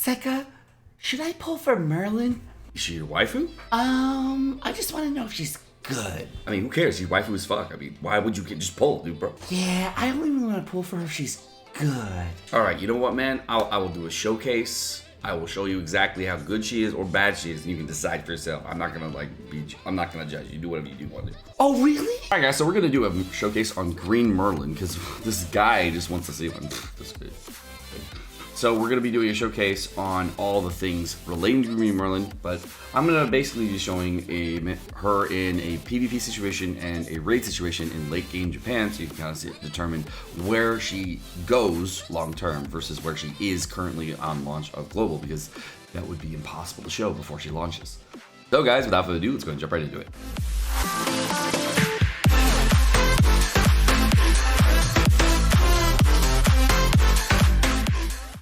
Seka, should I pull for Merlin? Is she your waifu? I just want to know if she's good. I mean, who cares? Your waifu is fuck. I mean, why would you just pull, dude, bro? Yeah, I only want to pull for her if she's good. All right, you know what, man? I will do a showcase. I will show you exactly how good she is or bad she is, and you can decide for yourself. I'm not gonna I'm not gonna judge you. Do whatever you do want to do. Oh, really? All right, guys. So we're gonna do a showcase on Green Merlin because this guy just wants to see one. This good. So we're gonna be doing a showcase on all the things relating to Green Merlin, but I'm gonna basically be showing her in a PvP situation and a raid situation in late game Japan, so you can kind of determine where she goes long term versus where she is currently on launch of Global, because that would be impossible to show before she launches. So guys, without further ado, let's go and jump right into it.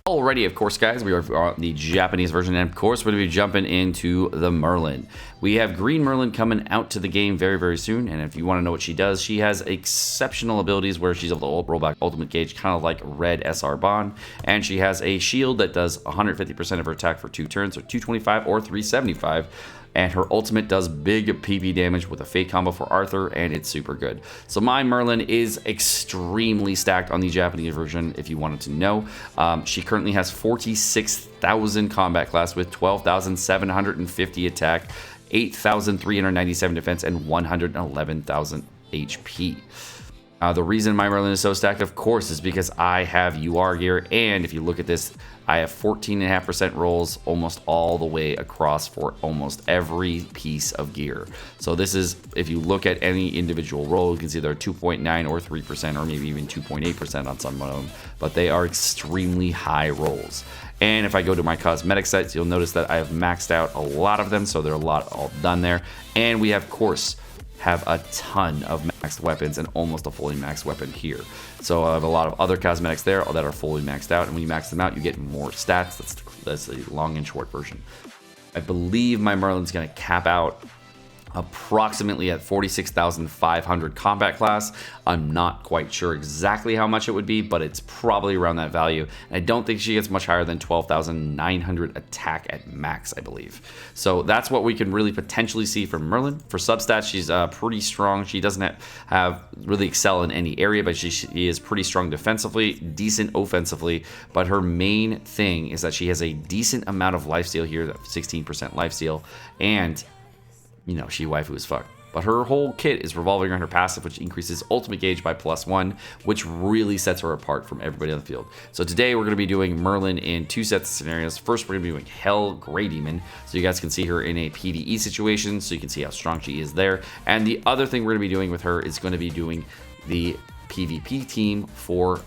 Alrighty, of course, guys, we are on the Japanese version, and of course, we're going to be jumping into the Merlin. We have Green Merlin coming out to the game very, very soon, and if you want to know what she does, she has exceptional abilities where she's able to roll back ultimate gauge, kind of like Red SR Bond, and she has a shield that does 150% of her attack for 2 turns, or 225 or 375. And her ultimate does big PP damage with a fake combo for Arthur, and it's super good. So my Merlin is extremely stacked on the Japanese version, if you wanted to know. She currently has 46,000 combat class with 12,750 attack, 8,397 defense, and 111,000 HP. The reason my Merlin is so stacked, of course, is because I have UR gear, and if you look at this, I have 14.5% rolls almost all the way across for almost every piece of gear. So this is, if you look at any individual roll, you can see they're 2.9 or 3%, or maybe even 2.8% on some of them, but they are extremely high rolls. And if I go to my Cosmetic Sights, you'll notice that I have maxed out a lot of them, so they're a lot all done there. And we, of course, have a ton of maxed weapons and almost a fully maxed weapon here. So I have a lot of other cosmetics there that are fully maxed out, and when you max them out, you get more stats. That's the long and short version. I believe my Merlin's going to cap out approximately at 46,500 combat class. I'm not quite sure exactly how much it would be, but it's probably around that value. And I don't think she gets much higher than 12,900 attack at max, I believe. So that's what we can really potentially see from Merlin. For substats, she's pretty strong. She doesn't have really excel in any area, but she is pretty strong defensively, decent offensively. But her main thing is that she has a decent amount of lifesteal here, 16% lifesteal, and you know, she waifu as fuck. But her whole kit is revolving around her passive, which increases ultimate gauge by +1, which really sets her apart from everybody on the field. So today we're going to be doing Merlin in 2 sets of scenarios. First, we're going to be doing Hell Grey Demon, so you guys can see her in a PVE situation, so you can see how strong she is there. And the other thing we're going to be doing with her is going to be doing the PvP team for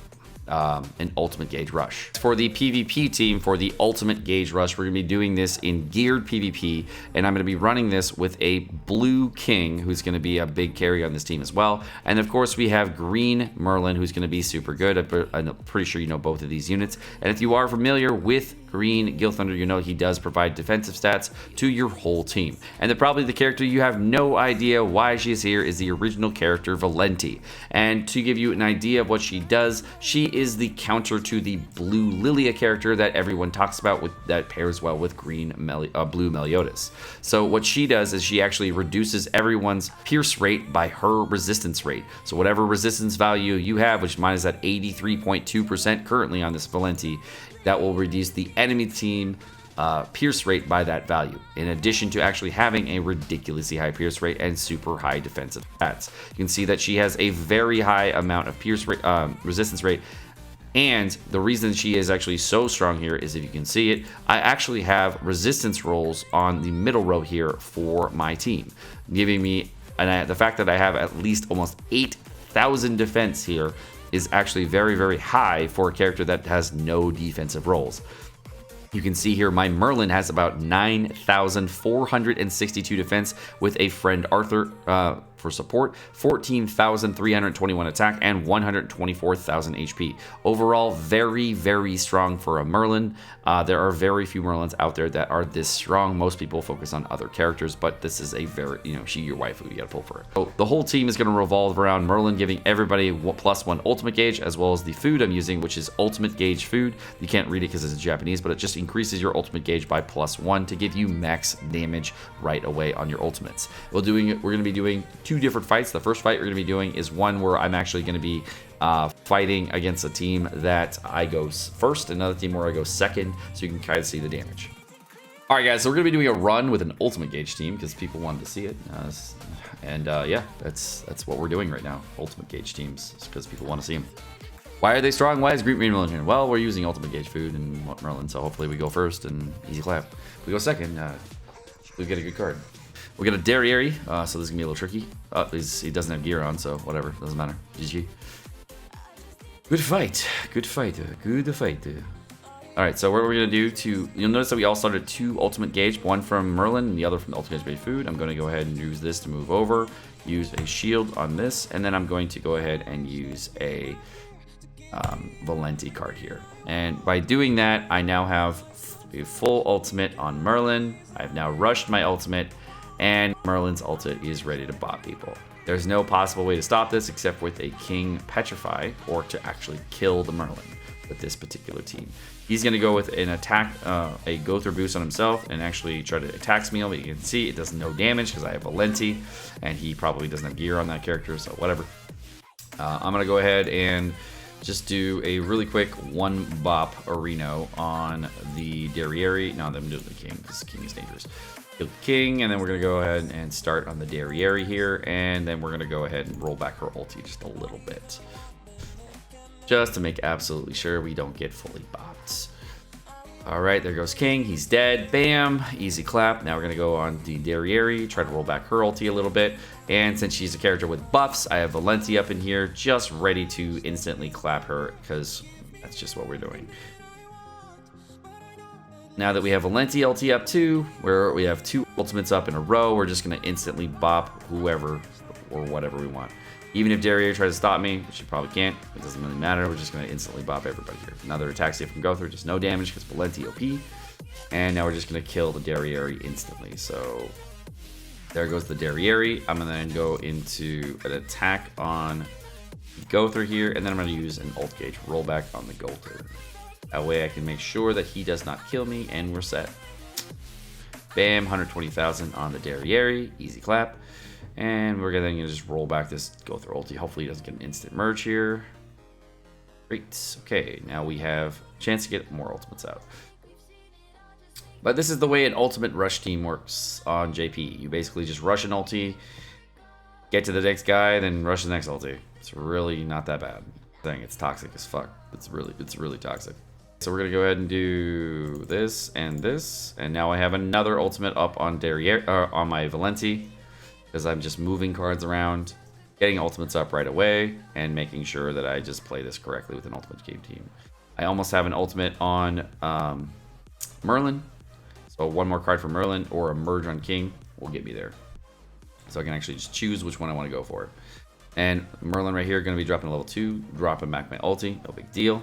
an ultimate gauge rush. For the PvP team, for the ultimate gauge rush, we're gonna be doing this in geared PvP, and I'm gonna be running this with a blue king who's gonna be a big carry on this team as well. And of course, we have Green Merlin who's gonna be super good. I'm pretty sure you know both of these units. And if you are familiar with Green Gil Thunder, you know he does provide defensive stats to your whole team. And probably the character you have no idea why she's here is the original character Valenti. And to give you an idea of what she does, she is the counter to the Blue Lilia character that everyone talks about that pairs well with Blue Meliodas. So what she does is she actually reduces everyone's pierce rate by her resistance rate. So whatever resistance value you have, which mine is at 83.2% currently on this Valenti, that will reduce the enemy team pierce rate by that value, in addition to actually having a ridiculously high pierce rate and super high defensive stats. You can see that she has a very high amount of pierce rate, resistance rate, and the reason she is actually so strong here is, if you can see it, I actually have resistance rolls on the middle row here for my team, giving me, and the fact that I have at least almost 8,000 defense here is actually very, very high for a character that has no defensive rolls. You can see here my Merlin has about 9,462 defense with a friend Arthur for support, 14,321 attack, and 124,000 HP. Overall, very, very strong for a Merlin. There are very few Merlins out there that are this strong. Most people focus on other characters, but this is a very, she your waifu, you gotta pull for it. So the whole team is gonna revolve around Merlin, giving everybody +1 ultimate gauge, as well as the food I'm using, which is ultimate gauge food. You can't read it because it's in Japanese, but it just increases your ultimate gauge by +1 to give you max damage right away on your ultimates. We're gonna be doing 2 different fights. The first fight we're gonna be doing is one where I'm actually gonna be fighting against a team that I go first, another team where I go second, so you can kind of see the damage. All right, guys, so we're gonna be doing a run with an ultimate gauge team because people wanted to see it, yeah, that's what we're doing right now. Ultimate gauge teams, because people want to see them. Why are they strong? Why is Green Merlin here? Well, we're using ultimate gauge food and Merlin, so hopefully we go first and easy clap. If we go second, we get a good card. We got a Derriere, so this is gonna be a little tricky. He doesn't have gear on, so whatever, doesn't matter. GG. Good fight, good fight, good fight. All right, so what we're gonna do you'll notice that we all started 2 ultimate gauge, one from Merlin and the other from the ultimate gauge food. I'm gonna go ahead and use this to move over, use a shield on this, and then I'm going to go ahead and use a Valenti card here. And by doing that, I now have a full ultimate on Merlin. I've now rushed my ultimate, and Merlin's ultimate is ready to bot people. There's no possible way to stop this except with a King Petrify, or to actually kill the Merlin with this particular team. He's going to go with an attack, a go through boost on himself, and actually try to attack me. But you can see it does no damage because I have Valenti, and he probably doesn't have gear on that character, so whatever. I'm going to go ahead and just do a really quick 1 bop Areno on the Derriere. No, I'm doing the King because King is dangerous. Kill the King, and then we're going to go ahead and start on the Derriere here, and then we're going to go ahead and roll back her ulti just a little bit, just to make absolutely sure we don't get fully bopped. All right, there goes King. He's dead. Bam. Easy clap. Now we're going to go on the Derriere, try to roll back her ulti a little bit. And since she's a character with buffs, I have Valenti up in here just ready to instantly clap her because that's just what we're doing. Now that we have Valenti ulti up too, where we have 2 ultimates up in a row, we're just going to instantly bop whoever or whatever we want. Even if Derriere tries to stop me, which she probably can't, it doesn't really matter. We're just going to instantly bop everybody here. Another attack see if we can go through, just no damage because Valenti OP. And now we're just going to kill the Derriere instantly. So there goes the Derriere. I'm going to then go into an attack on go through here, and then I'm going to use an ult gauge rollback on the go through. That way I can make sure that he does not kill me, and we're set. Bam, 120,000 on the Derriere. Easy clap. And we're then gonna just roll back this go through ulti. Hopefully he doesn't get an instant merge here. Great. Okay, now we have a chance to get more ultimates out. But this is the way an ultimate rush team works on JP. You basically just rush an ulti, get to the next guy, then rush the next ulti. It's really not that bad. Thing, it's toxic as fuck. It's really toxic. So we're gonna go ahead and do this, and now I have another ultimate up on Derriere, on my Valenti, because I'm just moving cards around, getting ultimates up right away, and making sure that I just play this correctly with an ultimate game team. I almost have an ultimate on Merlin, so 1 more card for Merlin or a merge on King will get me there. So I can actually just choose which one I want to go for. And Merlin right here, going to be dropping level 2, dropping back my ulti, no big deal.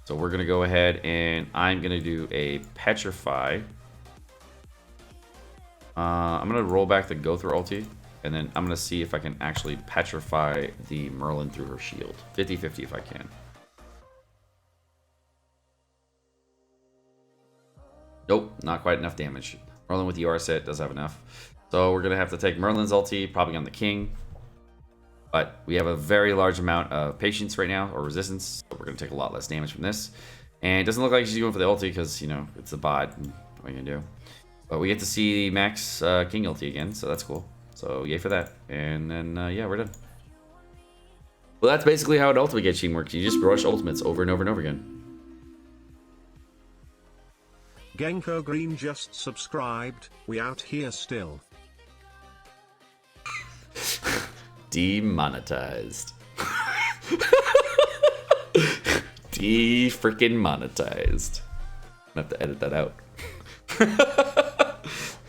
So we're going to go ahead and I'm going to do a Petrify. I'm going to roll back the go through ulti, and then I'm going to see if I can actually petrify the Merlin through her shield. 50-50 if I can. Nope, not quite enough damage. Merlin with the R set does have enough. So we're going to have to take Merlin's ulti, probably on the King. But we have a very large amount of patience right now, or resistance. So we're going to take a lot less damage from this. And it doesn't look like she's going for the ulti because, it's a bot. What are you going to do? But we get to see Max King ulti again, so that's cool. So yay for that. And then, yeah, we're done. Well, that's basically how an ultimate gauge team works. You just rush ultimates over and over and over again. Genko Green just subscribed. We out here still. Demonetized. De-freaking monetized. I have to edit that out.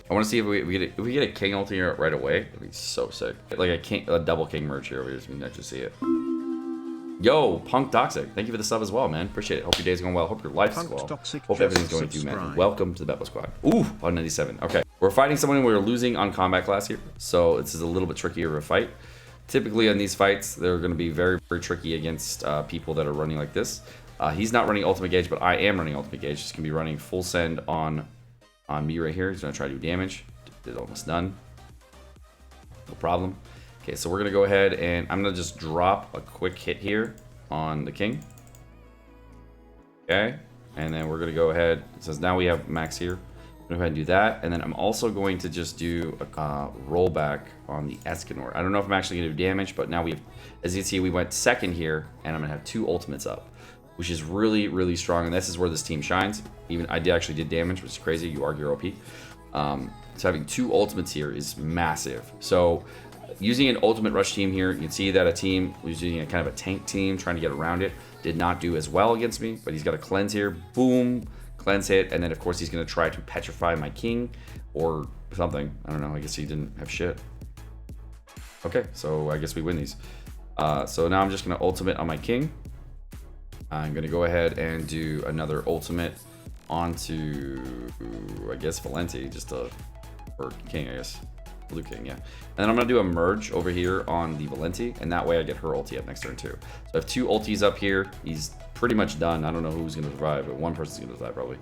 I want to see if we get if we get a king ulti here right away. That'd be so sick. Like a double king merge here over here so we can actually see it. Yo, Punk Toxic, thank you for the sub as well, man. Appreciate it. Hope your day's going well. Hope your life's well. Hope everything's going to you, man. Welcome to the Battle Squad. Ooh, 197. Okay, we're fighting someone we're losing on combat class here, so this is a little bit trickier of a fight. Typically on these fights, they're going to be very, very tricky against people that are running like this. He's not running ultimate gauge, but I am running ultimate gauge. He's going to be running full send on me right here. He's going to try to do damage. Did almost none. No problem. Okay, so we're going to go ahead and I'm going to just drop a quick hit here on the king. Okay, and then we're going to go ahead. It says now we have max here. I'm going to go ahead and do that. And then I'm also going to just do a rollback on the Escanor. I don't know if I'm actually going to do damage, but now we have, as you can see, we went second here, and I'm going to have 2 ultimates up, which is really, really strong. And this is where this team shines. Even I actually did damage, which is crazy. You argue OP. So having 2 ultimates here is massive. So using an ultimate rush team here, you can see that a team was using a kind of a tank team trying to get around it did not do as well against me, but he's got a cleanse here. Boom, cleanse hit, and then of course he's going to try to petrify my king or something. I don't know. I guess he didn't have shit. Okay, so I guess we win these. So now I'm just going to ultimate on my king. I'm going to go ahead and do another ultimate onto, I guess, Valenti, just or king, I guess. Blue king, yeah. And then I'm going to do a merge over here on the Valenti, and that way I get her ulti up next turn too. So I have 2 ultis up here. He's pretty much done. I don't know who's going to survive, but one person's going to survive probably.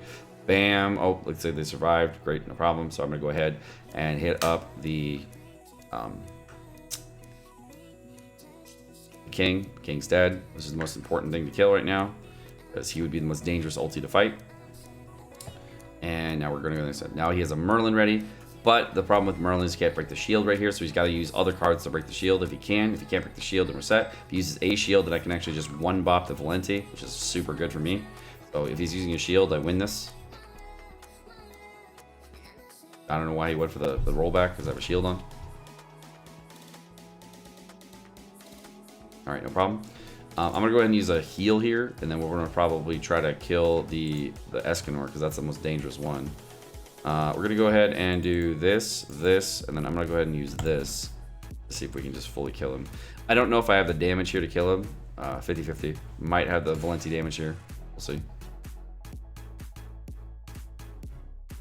Bam. Oh, let's say they survived. Great, no problem. So I'm going to go ahead and hit up the king. King's dead. This is the most important thing to kill right now, because he would be the most dangerous ulti to fight. And now we're going to go this side. Now he has a Merlin ready. But the problem with Merlin is he can't break the shield right here, so he's got to use other cards to break the shield if he can. If he can't break the shield, then we're set. If he uses a shield, then I can actually just one-bop the Valenti, which is super good for me. So if he's using a shield, I win this. I don't know why he went for the rollback, because I have a shield on. Alright, no problem. I'm going to go ahead and use a heal here, and then we're going to probably try to kill the Escanor, because that's the most dangerous one. We're going to go ahead and do this, and then I'm going to go ahead and use this to see if we can just fully kill him. I don't know if I have the damage here to kill him. 50-50. Might have the Valenti damage here. We'll see.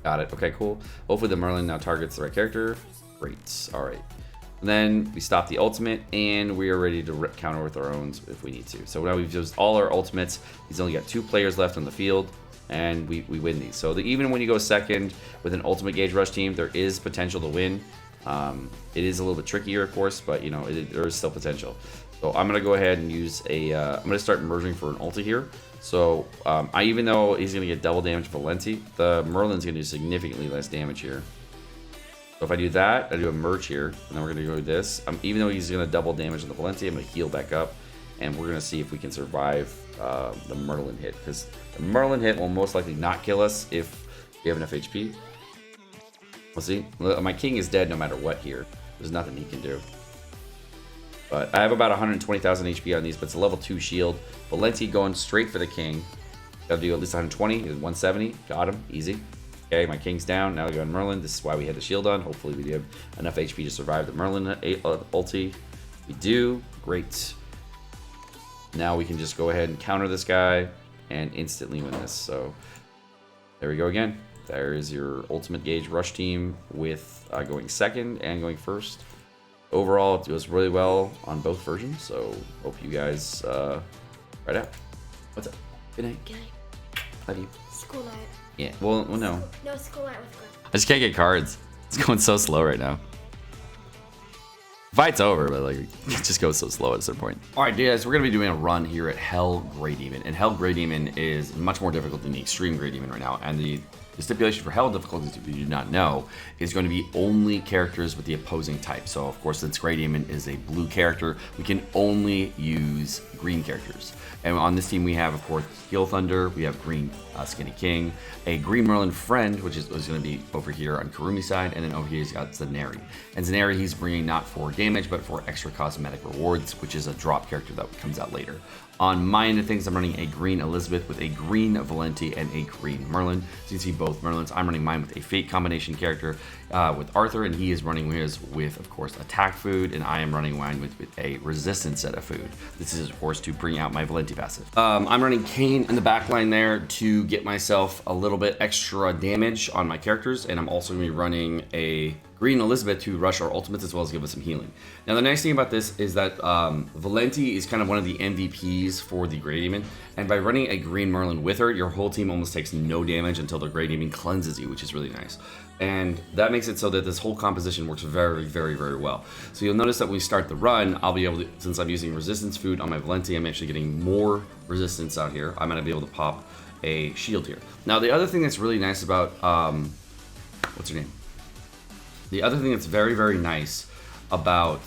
Got it. Okay, cool. Hopefully the Merlin now targets the right character. Great. All right. And then we stop the ultimate, and we are ready to counter with our own if we need to. So now we've used all our ultimates. He's only got 2 players left on the field. And we win these. So even when you go second with an ultimate gauge rush team, there is potential to win. It is a little bit trickier, of course, but you know there is still potential. So I'm gonna go ahead and use a. I'm gonna start merging for an ulti here. So even though he's gonna get double damage Valenti, the Merlin's gonna do significantly less damage here. So if I do that, I do a merge here, and then we're gonna go with this. Even though he's gonna double damage on the Valenti, I'm gonna heal back up, and we're gonna see if we can survive the Merlin hit, because the Merlin hit will most likely not kill us if we have enough HP. We'll see. My king is dead no matter what here. There's nothing he can do. But I have about 120,000 HP on these, but it's a level 2 shield. Valenti going straight for the king. Gotta do at least 120. 170. Got him. Easy. Okay, my king's down. Now we go on Merlin. This is why we had the shield on. Hopefully we have enough HP to survive the Merlin ulti. We do. Great. Now we can just go ahead and counter this guy and instantly win this. So there we go again. There is your ultimate gauge rush team with going second and going first. Overall, it goes really well on both versions. So hope you guys right out. What's up? Good night. Good night. Love you. School night. Yeah. Well, no. No, school night with Glenn. I just can't get cards. It's going so slow right now. Fight's over, but like it just goes so slow at a certain point. All right, guys, we're gonna be doing a run here at Hell Grey Demon, and Hell Grey Demon is much more difficult than the Extreme Grey Demon right now. And the stipulation for Hell difficulties, if you do not know, is going to be only characters with the opposing type. So, of course, since Grey Demon is a blue character, we can only use green characters. And on this team, we have, of course, Heel Thunder, we have Green Skinny King, a Green Merlin friend, which is going to be over here on Karumi's side, and then over here he's got Zaneri. And Zaneri, he's bringing not for damage, but for extra cosmetic rewards, which is a drop character that comes out later. On my end of things, I'm running a Green Elizabeth with a Green Valenti and a Green Merlin. So you can see both Merlins. I'm running mine with a Fate combination character with Arthur, and he is running his with, of course, attack food, and I am running mine with a resistance set of food. This is, of course, to bring out my Valenti passive. I'm running Kane in the back line there to get myself a little bit extra damage on my characters, and I'm also going to be running a Green Elizabeth to rush our ultimates as well as give us some healing. Now, the nice thing about this is that Valenti is kind of one of the MVPs for the Grey Demon, and by running a Green Merlin with her, your whole team almost takes no damage until the Grey Demon cleanses you, which is really nice. And that makes it so that this whole composition works very, very, very well. So you'll notice that when we start the run, I'll be able to, since I'm using resistance food on my Valenti, I'm actually getting more resistance out here. I'm gonna be able to pop a shield here. Now, the other thing that's really nice about, what's her name? The other thing that's very, very nice about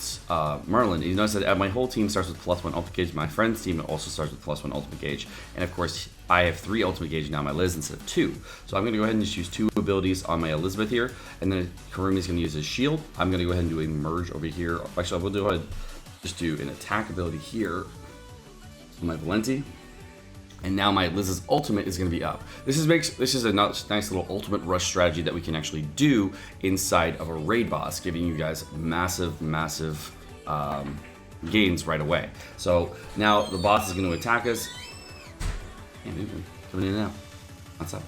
Merlin, you notice that my whole team starts with +1 ultimate gauge. My friend's team also starts with +1 ultimate gauge. And of course, I have 3 ultimate gauge now on my Liz instead of 2. So I'm going to go ahead and just use 2 abilities on my Elizabeth here. And then Karumi's going to use his shield. I'm going to go ahead and do a merge over here. Actually, I will go ahead and just do an attack ability here on my Valenti. And now my Liz's ultimate is going to be up. This is a nice little ultimate rush strategy that we can actually do inside of a raid boss, giving you guys massive gains right away. So now the boss is going to attack us. Coming in now. What's up?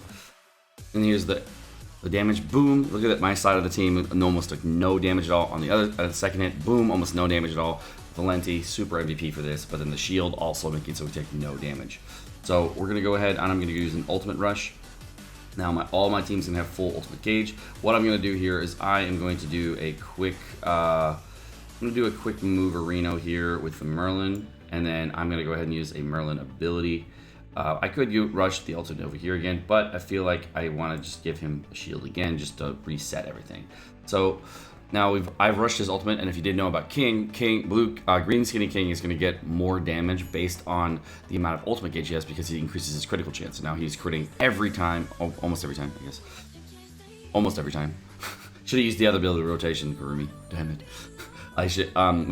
And here's the damage. Boom! Look at that. My side of the team almost took no damage at all. On the other second hit, boom! Almost no damage at all. Valenti, super MVP for this, but then the shield also making it so we take no damage. So we're gonna go ahead and I'm gonna use an ultimate rush. Now all my team's gonna have full ultimate gauge. What I'm gonna do here is I am going to do a quick, moverino here with the Merlin, and then I'm gonna go ahead and use a Merlin ability. I could rush the ultimate over here again, but I feel like I want to just give him a shield again just to reset everything. So now I've rushed his ultimate, and if you didn't know about Green Skinny King is going to get more damage based on the amount of ultimate gauge he has because he increases his critical chance. Now he's critting every time, almost every time, I guess. Almost every time. Should have used the other ability rotation, Karumi. Damn it. What he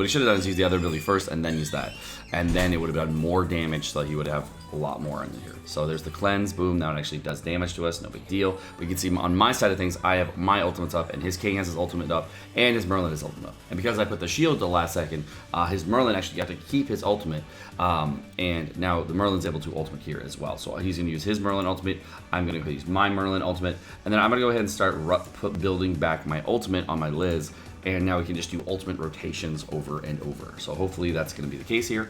should have done is use the other ability first and then use that. And then it would have done more damage so that he would have a lot more in here. So there's the cleanse, boom, now it actually does damage to us, no big deal. We can see on my side of things, I have my ultimates up, and his King has his ultimate up, and his Merlin has his ultimate up. And because I put the shield at the last second, his Merlin actually got to keep his ultimate, and now the Merlin's able to ultimate here as well. So he's going to use his Merlin ultimate, I'm going to use my Merlin ultimate, and then I'm going to go ahead and start building back my ultimate on my Liz. And now we can just do ultimate rotations over and over. So hopefully that's going to be the case here.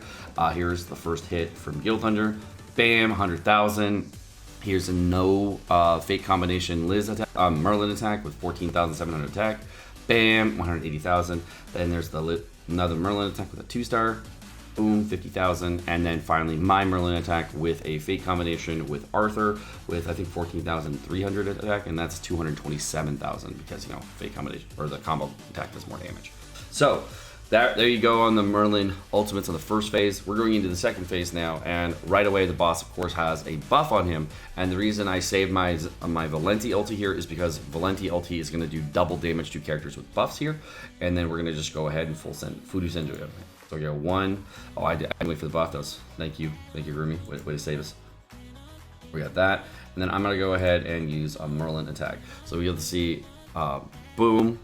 Here's the first hit from Guild Thunder. Bam, 100,000. Here's a no Fate combination Liz attack, Merlin attack with 14,700 attack. Bam, 180,000. Then there's another Merlin attack with a 2-star. Boom, 50,000. And then finally my Merlin attack with a Fate combination with Arthur with I think 14,300 attack, and that's 227,000 because, you know, Fate combination or the combo attack does more damage. So there you go on the Merlin ultimates on the first phase. We're going into the second phase now, and right away the boss of course has a buff on him, and the reason I saved my Valenti ulti here is because Valenti ulti is going to do double damage to characters with buffs here, and then we're going to just go ahead and full send Fudu Senju everything. So we got 1. Oh, I didn't wait for the buff. Thank you, Rumi. Way to save us. We got that, and then I'm gonna go ahead and use a Merlin attack. So we have to see, boom.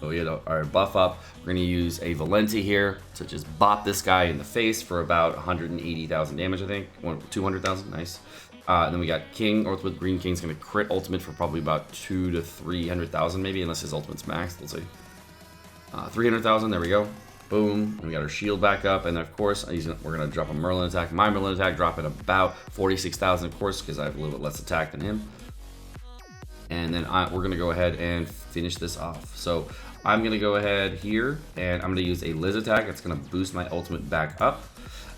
So we had our buff up. We're gonna use a Valenti here to just bop this guy in the face for about 180,000 damage, I think. 200,000, nice. And then we got King, Ultimate Green King's gonna crit ultimate for probably about 200,000 to 300,000 maybe, unless his ultimate's maxed. Let's see. 300,000. There we go. Boom, and we got our shield back up, and of course we're gonna drop a Merlin attack. My Merlin attack dropping about 46,000, of course, because I have a little bit less attack than him. And then we're gonna go ahead and finish this off. So I'm gonna go ahead here, and I'm gonna use a Liz attack. It's gonna boost my ultimate back up,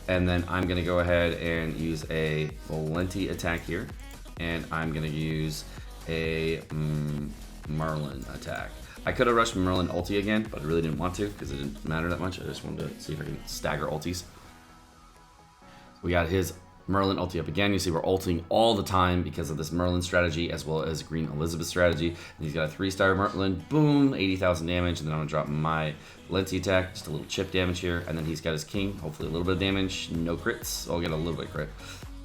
and then I'm gonna go ahead and use a Valenti attack here, and I'm gonna use a Merlin attack. I could have rushed Merlin ulti again, but I really didn't want to because it didn't matter that much. I just wanted to see if I can stagger ultis. We got his Merlin ulti up again. You see we're ulting all the time because of this Merlin strategy as well as Green Elizabeth strategy. And he's got a 3-star Merlin, boom, 80,000 damage. And then I'm gonna drop my Valenti attack, just a little chip damage here. And then he's got his King, hopefully a little bit of damage, no crits. I'll get a little bit of crit.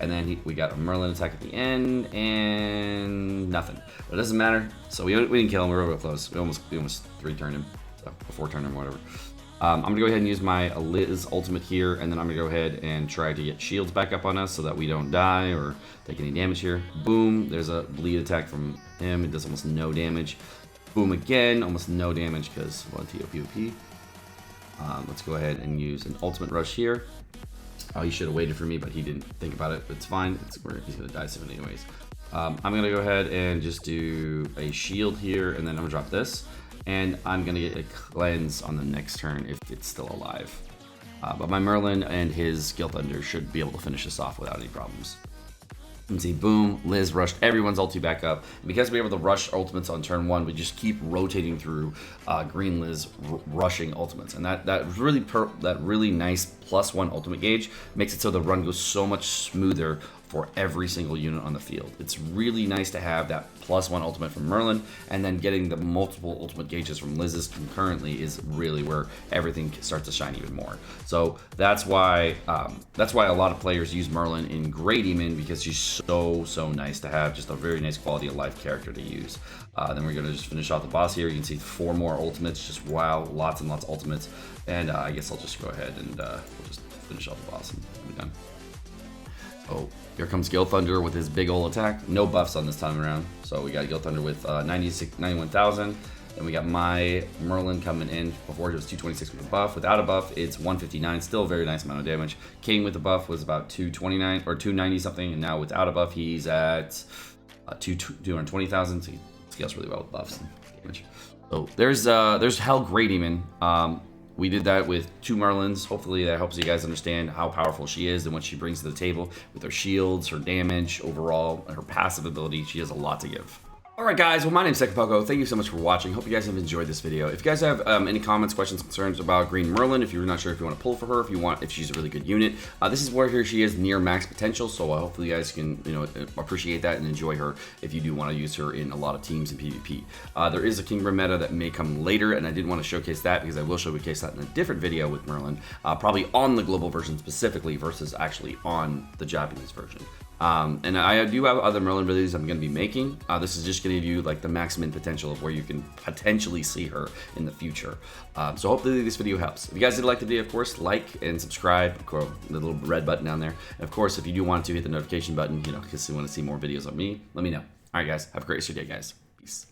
And then we got a Merlin attack at the end, and him, nothing. But it doesn't matter. So we didn't kill him. We were real close. We almost 3-turned him. So, 4-turned him, whatever. I'm going to go ahead and use my Liz ultimate here, and then I'm going to go ahead and try to get shields back up on us so that we don't die or take any damage here. Boom, there's a bleed attack from him. It does almost no damage. Boom again, almost no damage because, well, TOPOP. Let's go ahead and use an ultimate rush here. Oh, he should have waited for me, but he didn't think about it. It's fine. He's going to die soon anyways. I'm going to go ahead and just do a shield here, and then I'm going to drop this. And I'm going to get a cleanse on the next turn if it's still alive. But my Merlin and his Gale Thunder should be able to finish this off without any problems. You can see, boom, Liz rushed everyone's ulti back up. And because we were able to rush ultimates on turn 1, we just keep rotating through Green Liz rushing ultimates. And that really nice +1 ultimate gauge makes it so the run goes so much smoother for every single unit on the field. It's really nice to have that +1 ultimate from Merlin, and then getting the multiple ultimate gauges from Liz's concurrently is really where everything starts to shine even more. So that's why a lot of players use Merlin in Grey Demon, because she's so nice to have, just a very nice quality of life character to use. Then we're gonna just finish off the boss here. You can see 4 more ultimates, just wow, lots and lots of ultimates. And I guess I'll just go ahead and we'll just finish off the boss and we'll be done. Oh, here comes Gale Thunder with his big ol' attack. No buffs on this time around. So we got Gale Thunder with 91,000. Then we got my Merlin coming in. Before it was 226 with a buff. Without a buff, it's 159. Still a very nice amount of damage. King with the buff was about 229 or 290 something. And now without a buff, he's at 220,000. So he scales really well with buffs and damage. So there's Hell Grey Demon. We did that with 2 Merlins. Hopefully that helps you guys understand how powerful she is and what she brings to the table with her shields, her damage, overall, her passive ability. She has a lot to give. Alright guys, well my name's Sekapoko. Thank you so much for watching. Hope you guys have enjoyed this video. If you guys have any comments, questions, concerns about Green Merlin, if you're not sure if you want to pull for her, if she's a really good unit, this is where here she is near max potential, so hopefully you guys can appreciate that and enjoy her if you do want to use her in a lot of teams in PvP. There is a King Brim meta that may come later, and I did want to showcase that because I will showcase that in a different video with Merlin, probably on the global version specifically versus actually on the Japanese version. And I do have other Merlin videos I'm going to be making. This is just going to give you like the maximum potential of where you can potentially see her in the future. So hopefully this video helps. If you guys did like the video, of course, like and subscribe. The little red button down there. And of course, if you do want to hit the notification button, because you want to see more videos of me, let me know. All right, guys, have a great rest of your day, guys. Peace.